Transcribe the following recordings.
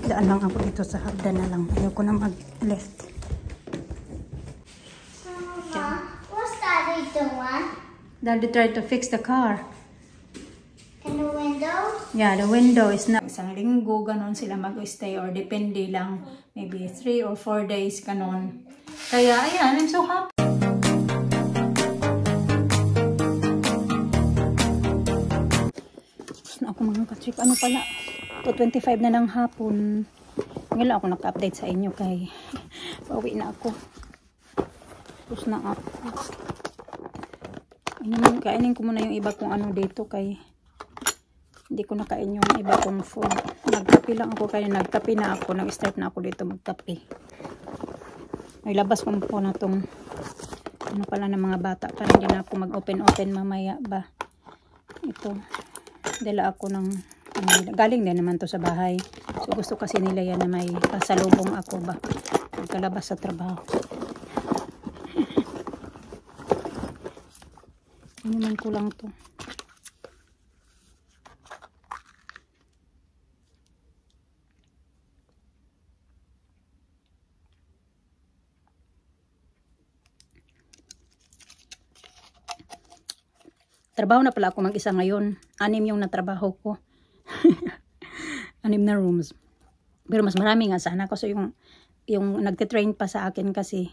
Daan lang ako dito sa hagdan na lang. Ayoko na mag-left. What's Daddy doing? Daddy tried to fix the car. And the window? Yeah, the window is not. Isang linggo, ganon sila mag-stay or depende lang. Maybe 3 or 4 days, ganon. Kaya, ayan, I'm so happy. Tapos na ako mga katrip. Ano pala? 2:25 na ng hapon. Ngayon ako naka-update sa inyo kay pauwi na ako. Tapos na ako. Kainin ko muna yung iba kong ano dito kay hindi ko nakain yung iba kong food. Nagkape lang ako kaya nagkape na ako. Nag-start na ako dito magkape. May labas ko po na tong ano pala ng mga bata para hindi na ako mag-open mamaya ba. Ito. Dala ako ng galing din naman to sa bahay. So gusto kasi nila yan na may pasalubong ako ba. Pagkalabas sa trabaho. Inuman ko lang to. Trabaho na pala ako mag-isa ngayon. 6 yung natrabaho ko. 6 na rooms. Pero mas marami nga sana kasi yung nagte-train pa sa akin kasi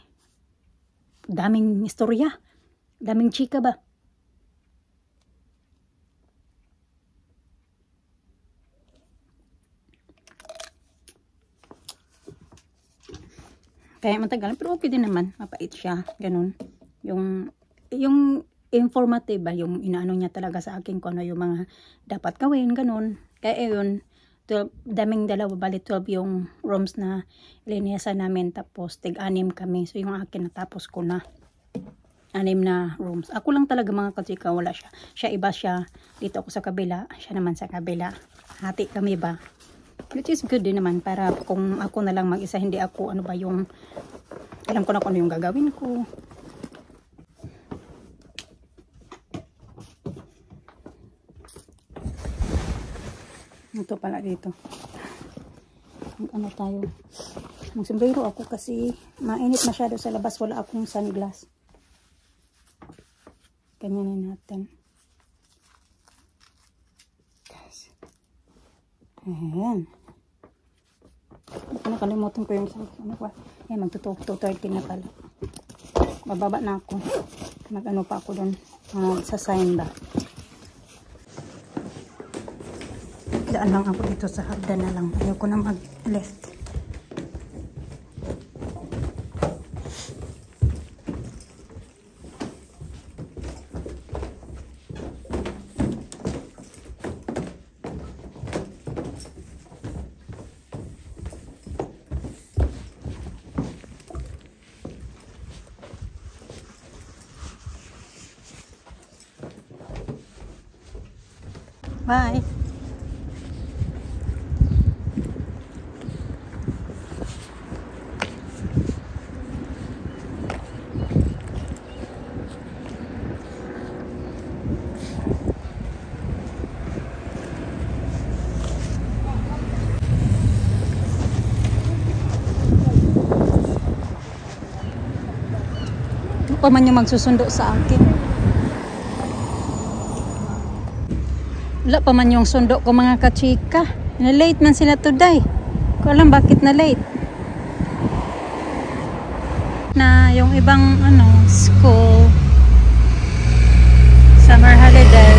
daming istorya. Daming chika ba? Kaya matagal. Pero okay din naman. Mapait siya. Ganun. Yung informative ba, yung inaano niya talaga sa akin kung ano yung mga dapat gawin, ganun. Kaya yun, 12, daming dalawa, bali 12 yung rooms na liniyasan namin, tapos tig-6 kami. So yung akin natapos ko na 6 na rooms. Ako lang talaga mga katrika, wala siya. Siya iba siya, dito ako sa kabila, siya naman sa kabila. Hati kami ba? Which is good din naman, para kung ako na lang mag-isa, hindi ako, ano ba yung, alam ko na kung ano yung gagawin ko. Ito pala dito. Ano tayo? Magsombrero ako kasi mainit masyado sa labas. Wala akong sunglass. Ganyanin natin. Ayan. Nakalimutan ko yung ano pa. Ayan, magtutok-2:30 na pala. Bababa na ako. Mag-ano pa ako doon. Sa sign ba. Daan lang ako dito sa hagdan na lang. Ayoko na mag-left. Bye! Pa man yung magsusundo sa akin. Wala pa man yung sundo ko mga kachika. Na-late man sila today. Ko alam bakit na-late. Na yung ibang school summer holiday.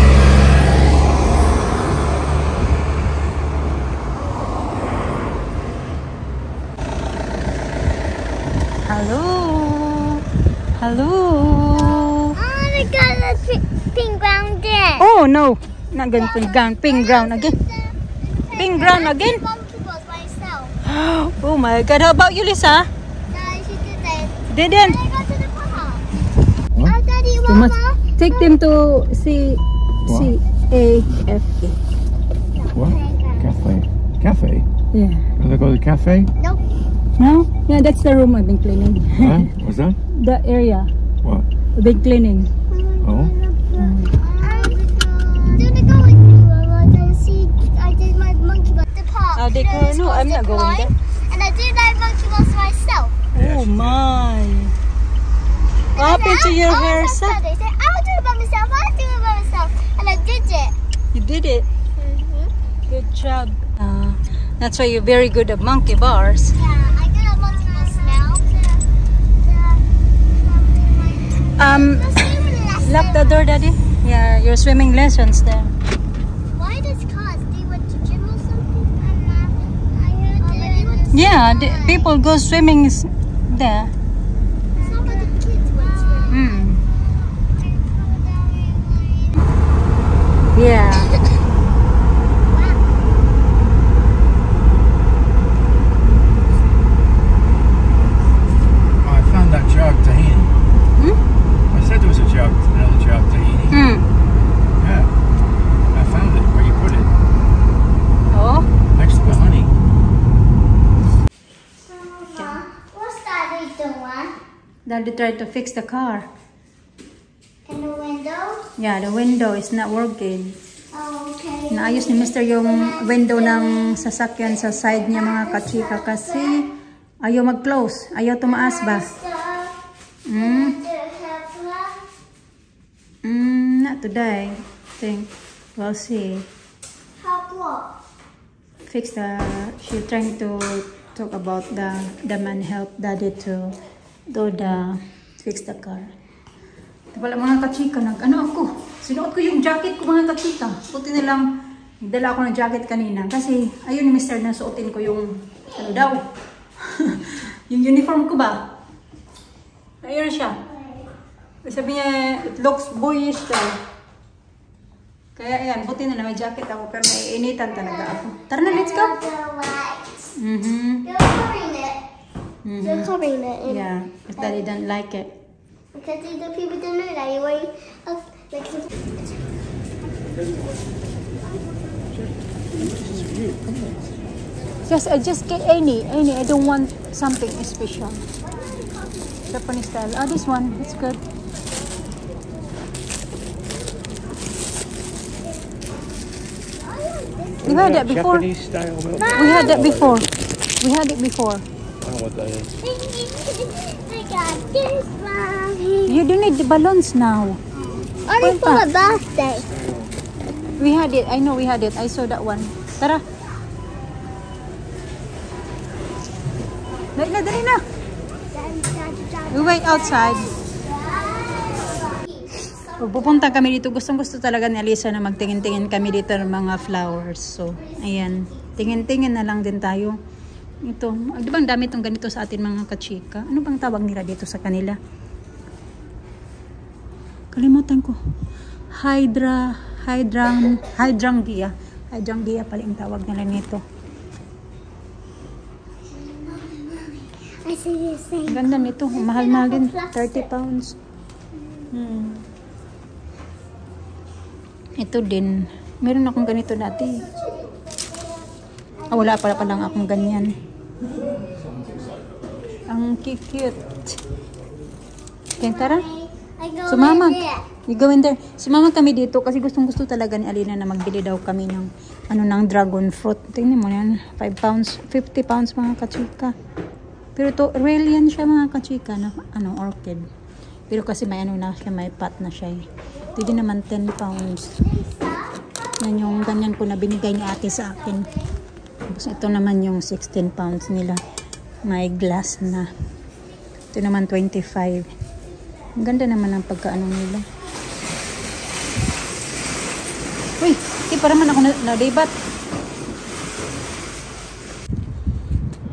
Hello. Hello. Oh, they got a pink ground there. Oh no, not going pink ground. Pink ground again. Pink ground again. Oh my God! How about you, Lisa? No, she didn't. Didn't. They go to the park. What? Oh, Daddy, You Mama. must take them to C-A-F-E. What? Cafe. Cafe? Yeah. Can I go to the cafe? Nope. No? Yeah, that's the room I've been cleaning. Huh? What's that? The area. What? I've been cleaning. Oh? I'm gonna go with you. I did my monkey butt. The park. they call? No, I'm not going there. And I do like monkey bars myself. Oh my. What happened to your hair, sir? They said, I'll do it by myself, I'll do it by myself. And I did it. You did it. Good job. That's why you're very good at monkey bars. Yeah, I'm good at monkey bars now. Lock the door, Daddy. Yeah, your swimming lessons there. Why does cars? Do you went to gym or something? I heard Yeah, people go swimming there. some of the kids went swimming. Yeah. Oh, I found that jug tahini. I said there was a jug, another jug tahini. Yeah. I found it where you put it. Oh. Next to the honey. What's Daddy doing? Daddy tried to fix the car. In the window? Yeah, the window is not working. Oh, okay. Naayos ni Mr. yung window ng sasakyan sa side niya, mga kachika, kasi ayaw mag-close. Ayaw tumaas ba? Not today. Think. We'll see. Help what? Fix the... She's trying to talk about the man help Daddy to do the... Fix the car. Wala mga kachika, ano ako? Sinuot ko yung jacket ko, mga kachika. Puti nilang, nagdala ako ng jacket kanina. Kasi, ayun ni Mr. na suotin ko yung, ano daw? Yung uniform ko ba? Ayun siya. Sabi niya, it looks boyish daw. Kaya ayan, buti na may jacket ako, pero naiinitan talaga ako. Tara na, let's go! You're covering it. You're covering it. Yeah, if Daddy don't like it. Because the people don't know that you wear like I just get any. I don't want something special. Japanese style. Ah, this one, it's good. We had that before. Japanese style milk. We had that before. We had it before. I don't know what that is. I got this one. You don't need the balloons now. Only for my birthday. We had it. I know we had it. I saw that one. Tara. Dali na, dali na. We wait outside. Pupunta kami dito. Gustong-gusto talaga ni Alisa na magtingin-tingin kami dito ng mga flowers. So, ayan. Tingin-tingin na lang din tayo. Ito. Di ba ang dami itong ganito sa atin mga kachika? Ano bang tawag nila dito sa kanila? Kalimutan ko. Hydrangea. Hydrangea pala yung tawag nila nito. I see you saying. Ganda nito. Mahal-mahal din. 30 pounds. Ito din. Meron akong ganito dati. Wala pala palang akong ganyan. Ang cute. Okay, tara. Sumama. You go in there. Sumama kami dito kasi gustong-gusto talaga ni Alina na magbili daw kami ng ng dragon fruit. Tingnan mo yan. 5 pounds, 50 pounds mga kachika. Pero to real yan siya mga kachika na orchid. Pero kasi may na siya, may pot na siya. Ito din naman 10 pounds. Yan yung ganyan ko na binigay ni ate sa akin. Tapos ito naman yung 16 pounds nila. May glass na. Ito naman 25. Ang ganda naman ang pagkaano nila. Uy, para man ako na-debat.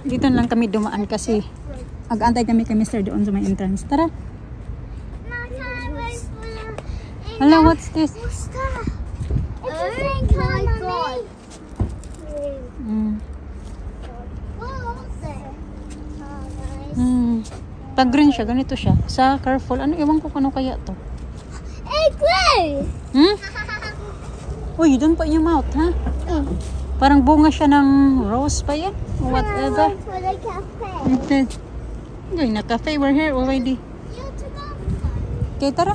Dito lang kami dumaan kasi ag-antay kami kay Mr. doon sa may entrance. Tara. Hello, what's this? What's that? It's a thing, my God. Pag green siya, ganito siya. Sa careful. Ano, iwan ko kung ano kaya to. Hey, Grace! Uy, doon pa in your mouth, ha? Parang bunga siya ng rose pa yan. Or whatever. For the cafe. Going na cafe. We're here already. Okay, tara.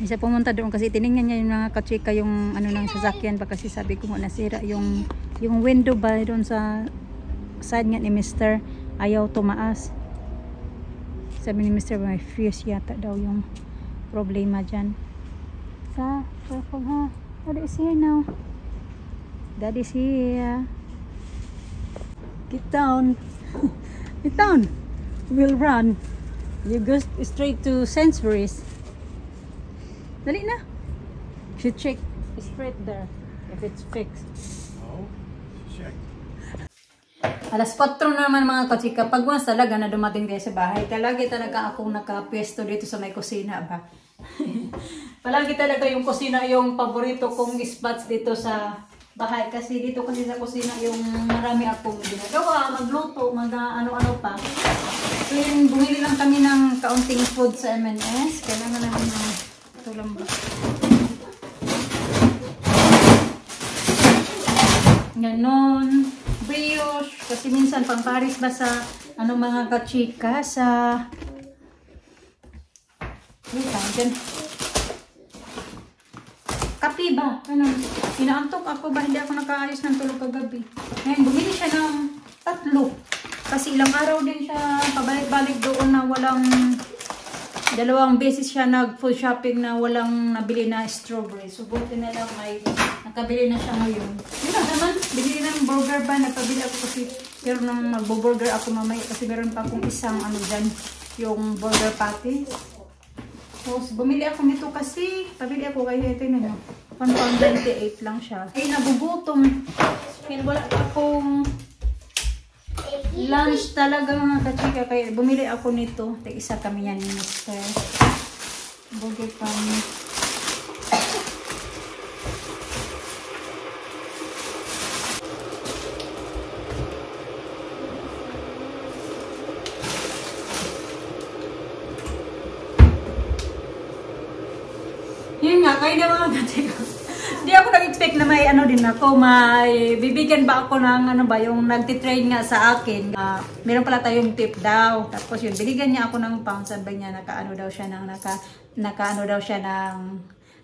Isa pumunta doon kasi tinignan niya yung mga kachika yung ng sasakyan pa kasi sabi ko nasira yung Yung window ba doon sa side nga ni Mr. ayaw tumaas. Sabi ni Mr. may fuse yata daw yung problema dyan. Careful ha. Daddy is here now. Daddy's here. Get down. Get down. We'll run. You go straight to Sainsbury's. Dali na. Should check straight there if it's fixed. Oh, check. Alas 4 naman mga kachika. Pag once talaga na dumating tayo sa bahay, talaga akong nakapwesto dito sa may kusina ba. Palagi talaga yung kusina yung paborito kong spots dito sa bahay. Kasi dito kasi sa kusina yung marami akong ginagawa, magluto, ano-ano pa. So yun, bumili lang kami ng kaunting food sa M&S. Kailangan namin ng ito lang ba. Ganon. Brioche. Kasi minsan pang Paris ba sa mga kachika sa kape ba? Ano? Inaantok ako ba? Hindi ako nakaayos ng tulog kagabi. Ngayon, bumili siya ng 3. Kasi ilang araw din siya pabalik-balik doon na walang 2 beses siya nag-food shopping na walang nabili na strawberry. So, buti na lang ay nakabili na siya ngayon. Yun na naman, bili ng burger ba? Nagpabili ako kasi pero nang magbo-burger ako mamaya kasi meron pa akong isang dyan, yung burger patty. So, bumili ako nito kasi pabili ako kaya ito na yun. 1.28 lang siya. Ay, nagugutom. Kaya wala akong lunch talaga mga kachika. Kaya bumili ako nito. Isa kami yan ni Mr. Burger kami. Yun nga, kayo na mga kachika. Hindi ako nag-expect na may din ako, may bibigyan ba ako ng yung nagtitrain nga sa akin. Meron pala tayong tip daw. Tapos yun, binigyan niya ako ng pounds. Sabi niya, naka-ano daw siya ng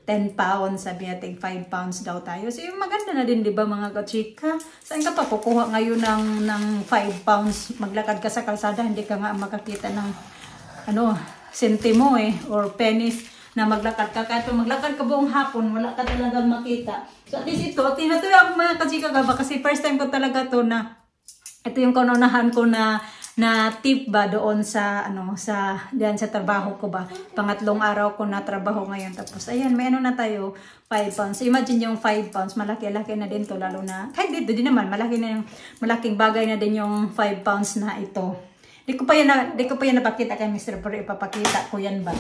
10 pounds. Sabi niya, 5 pounds daw tayo. So yung maganda na din, di ba mga kachika? Saan ka pa kukuha ngayon ng 5 pounds? Maglakad ka sa kalsada, hindi ka nga makakita ng sentimo or pennies na maglakad ka. Kahit maglakad ka buong hapon, wala ka talagang makita. So at least ito, tinatuloy ako mga kachika ba? Kasi first time ko talaga to na ito yung kaunahan ko na tip ba doon sa diyan sa trabaho ko ba. Pangatlong araw ko na trabaho ngayon. Tapos ayan, may na tayo 5 pounds. Imagine yung 5 pounds, malaki-laki na din to, lalo na kahit dito din naman malaking bagay na din yung 5 pounds na ito. Di ko pa yan napakita kay Mr. pero ipapakita ko yan ba.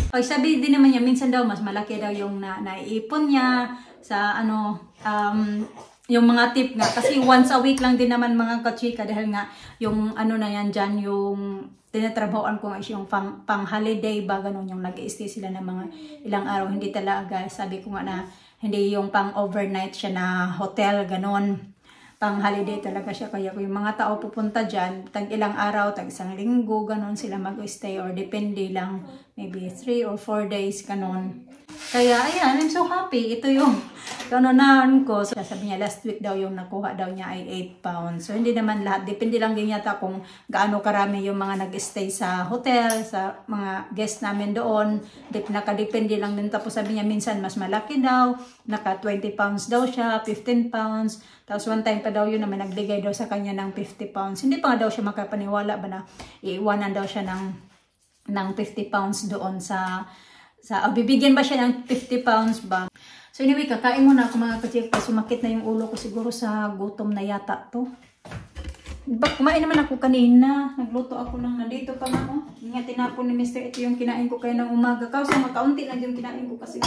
Okay, sabi din naman niya minsan daw mas malaki daw yung naiipon niya sa yung mga tip nga kasi once a week lang din naman mga kachika dahil nga yung na yan dyan yung tinatrabahoan ko nga yung pang holiday ba ganun yung nag-i-stay sila ng mga ilang araw, hindi talaga sabi ko nga na hindi yung pang overnight siya na hotel ganun. Pang holiday talaga siya, kaya yung mga tao pupunta dyan, tag ilang araw, tag isang linggo, ganon sila mag-stay or depende lang, maybe 3 or 4 days, ganon. Kaya ayan, I'm so happy. Ito yung kanunahan ko. So, sabi niya last week daw yung nakuha daw niya ay 8 pounds. So hindi naman lahat, depende lang din yata kung gaano karami yung mga nag-stay sa hotel, sa mga guests namin doon. Nakadepende lang din. Tapos sabi niya minsan mas malaki daw, naka 20 pounds daw siya, 15 pounds. Tapos one time pa daw yun naman nagbigay daw sa kanya ng 50 pounds. Hindi pa nga daw siya makapaniwala ba na iiwanan daw siya ng 50 pounds doon bibigyan ba siya ng 50 pounds ba? So anyway, kakain muna ako mga kachika. Sumakit na yung ulo ko siguro sa gutom na yata to. Diba, kumain naman ako kanina. Nagluto ako ng nandito pa nga. Nga tinapon ni Mr. Ito yung kinain ko kayo ng umaga. Kasi makaunti lang yung kinain ko kasi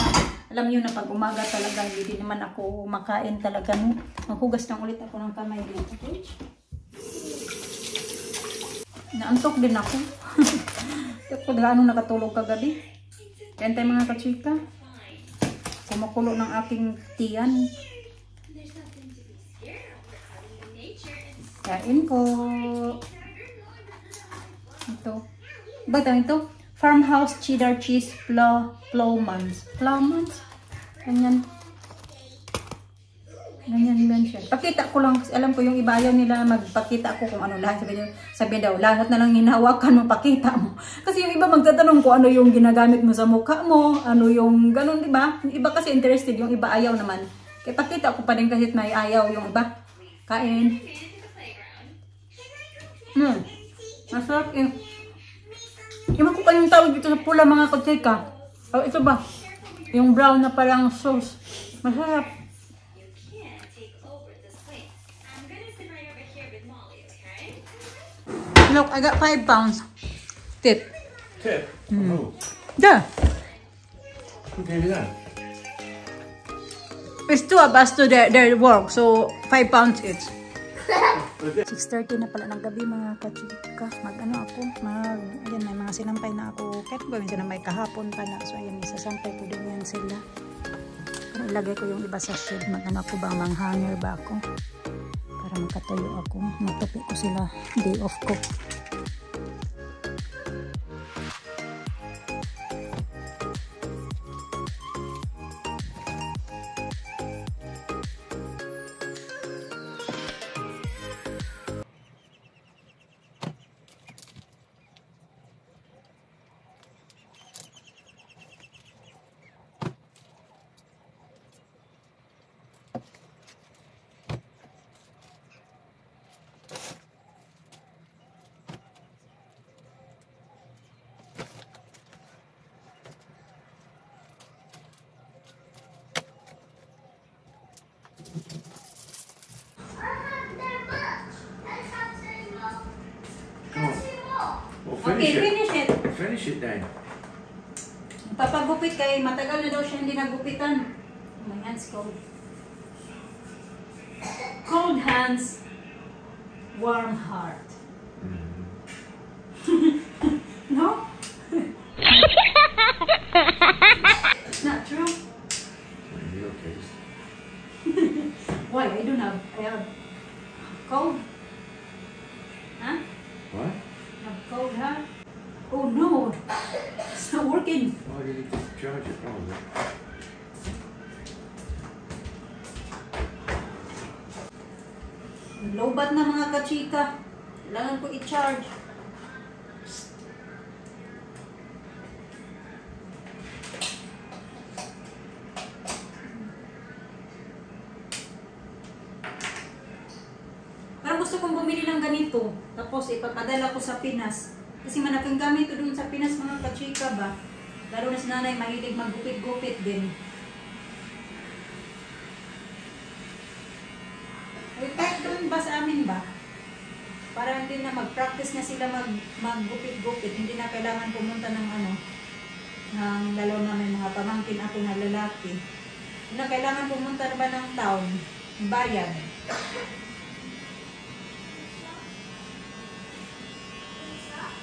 alam nyo na pag umaga talaga hindi naman ako makain talaga. No? Maghugas lang ulit ako ng kamay dito. Naantok din ako. Ako gaano nakatulog kagabi. Kaya tayo mga kachika. Kumukulo ng aking tiyan. Kain po. Ito. Baga ito. Farmhouse cheddar cheese Plowmans. Plowmans? Ganyan. Ganyan yan siya. Pakita ko lang, kasi alam ko yung iba ayaw nila magpakita ko kung ano lahat. Sabi daw, lahat na lang hinahawakan mo, pakita mo. Kasi yung iba magtatanong ko ano yung ginagamit mo sa mukha mo, ano yung ganun, di ba? Yung iba kasi interested, yung iba ayaw naman. Kaya pakita ko pa din kasi may ayaw yung iba. Kain. Masarap eh. Iwan ko pa yung tawag dito sa pula mga kotsika. Oh, ito ba? Yung brown na parang sauce. Masarap. Look, I got 5 pounds. Tip. Tip? Oh. There. Who gave you that? It's 2 of us to their work, so 5 pounds each. 6:30 na pala ng gabi mga kachika. Mag-ano ako, ayan, may mga sinampay na ako. Kahit gawin ko na may kahapon pa na. So ayan, isasampay ko din yan sila. Pero ilagay ko yung iba sa shed. Mag-ano ako ba, mang-hanger ba ako? Para makatayo ako. Matupi ko sila. Day off ko. Okay, finish it. Finish it then. Papagupit kay matagal na daw siya hindi nagupitan. My hands cold. Cold hands, warm heart. No? It's not true. In your case. Why? I have cold. Huh? What? Have cold heart? Oh no! It's not working. Why did you discharge it? Probably. Lobat na mga kachika. Kailangan ko i-charge. Parang gusto kong bumili ng ganito. Tapos ipapadala ko sa Pinas. Kasi malaking gamit ito dun sa Pinas mga kachika ba. Lalo na si nanay mahilig maggupit-gupit din. Kahit doon ba sa amin ba? Para hindi na mag-practice na sila maggupit-gupit. Hindi na kailangan pumunta ng lalo na may mga pamangkin ako na lalaki. Hindi na kailangan pumunta ba ng town, bayan.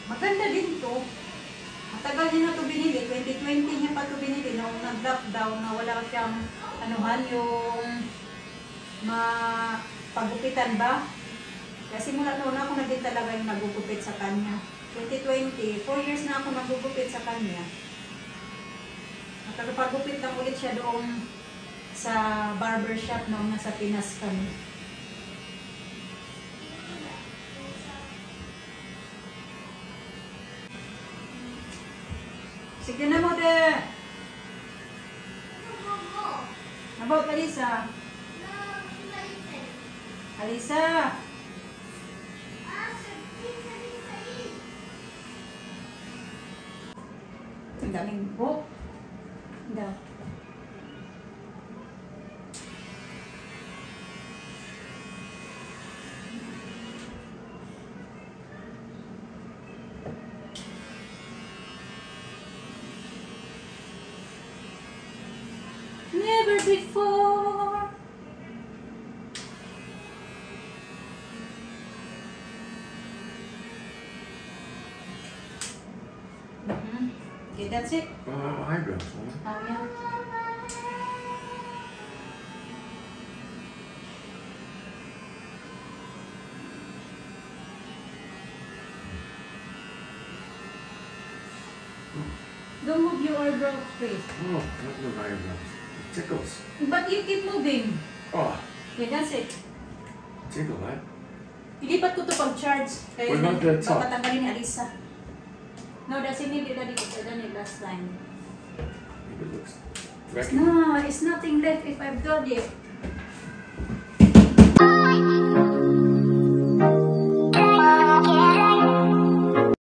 Maganda din to. Matagal niya na ito binili. 2020 niya pa ito binili. Nung nag-lockdown na wala siyang yung pagupitan ba? Kasi mula noon ako na din talaga yung nagugupit sa kanya. 2020, 4 years na ako nagugupit sa kanya. Nakapagupit lang ulit siya doon sa barbershop noong nasa Pinas kami. Sige na mo, de. About Alisa. Alisa. Ang daming book. Daw. Never before. Okay, that's it. Eyebrows. Oh, yeah. Don't move your eyebrows, please. Oh, not move eyebrows. It tickles. But you keep moving. Oh. Okay, that's it. Jiggle that. Ilipat ko to pag-charge. Kaya What about the top? papatanggalin ni Alisa. No, that's it. Hindi dito sa dani last time. It looks wrecked. No, it's nothing left if I've got it.